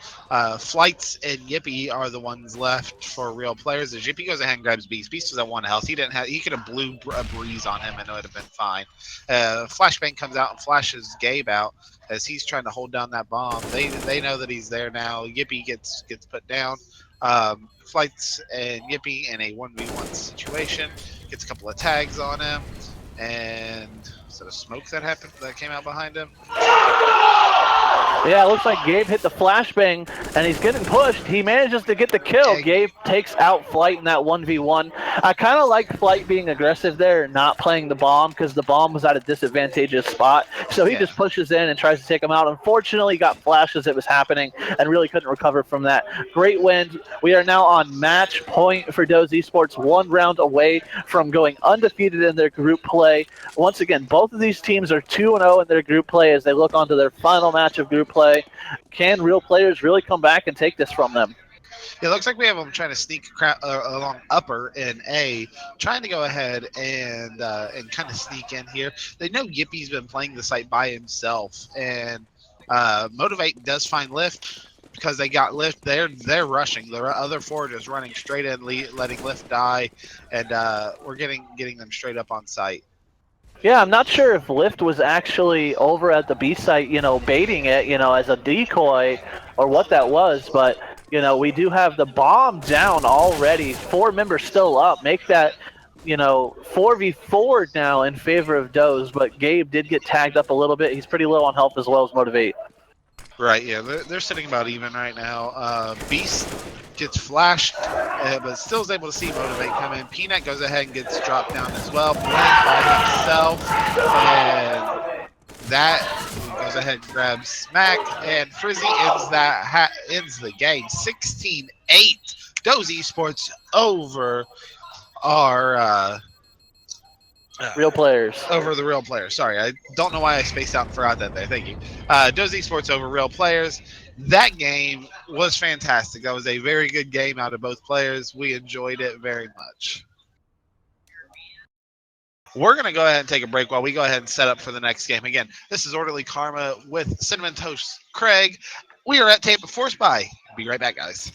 [SPEAKER 1] Flights and Yippie are the ones left for Real Players. As Yippie goes ahead and grabs Beast. Beast was at 1 health. He could have blew a breeze on him and it would have been fine. Flashbang comes out and flashes Gabe out as he's trying to hold down that bomb. They know that he's there now. Yippie gets put down. Flights and Yippie in a 1v1 situation. Gets a couple of tags on him. And is that a smoke that came out behind him?
[SPEAKER 2] Yeah, it looks like Gabe hit the flashbang, and he's getting pushed. He manages to get the kill. Gabe takes out Flight in that 1v1. I kind of like Flight being aggressive there, not playing the bomb, because the bomb was at a disadvantageous spot. So he just pushes in and tries to take him out. Unfortunately, got flashed as it was happening, and really couldn't recover from that. Great win. We are now on match point for Doze Esports, 1 round away from going undefeated in their group play. Once again, both of these teams are 2-0 in their group play as they look onto their final match of group play. Can Real Players really come back and take this from them?
[SPEAKER 1] It looks like we have them trying to sneak along upper in A, trying to go ahead and kind of sneak in here. They know Yippy's been playing the site by himself, and Motivate does find Lift because they got Lift. They're rushing. The other four just running straight in, letting Lift die, and we're getting them straight up on site.
[SPEAKER 2] Yeah, I'm not sure if Lift was actually over at the B site, baiting it, as a decoy or what that was, but, we do have the bomb down already. 4 members still up. Make that, 4v4 now in favor of Doze, but Gabe did get tagged up a little bit. He's pretty low on health as well as Motivate.
[SPEAKER 1] Right, yeah, they're sitting about even right now. Beast gets flashed, but still is able to see Motivate come in. Peanut goes ahead and gets dropped down as well, blamed by himself, and that goes ahead and grabs Smack, and Frizzy ends the game. 16-8, Doze Esports over our
[SPEAKER 2] Real players.
[SPEAKER 1] over the Real Players. Sorry, I don't know why I spaced out and forgot that there. Thank you. Doze Esports over Real Players. That game was fantastic. That was a very good game out of both players. We enjoyed it very much. We're going to go ahead and take a break while we go ahead and set up for the next game. Again, this is Orderly Karma with Cinnamon Toast Craig. We are at Tampa Force Buy. Be right back, guys.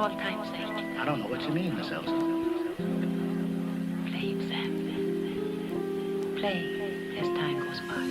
[SPEAKER 4] all time's sake.
[SPEAKER 5] I don't know what you mean, Miss Elsa.
[SPEAKER 4] Play it, Sam. Play as time goes by.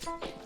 [SPEAKER 6] you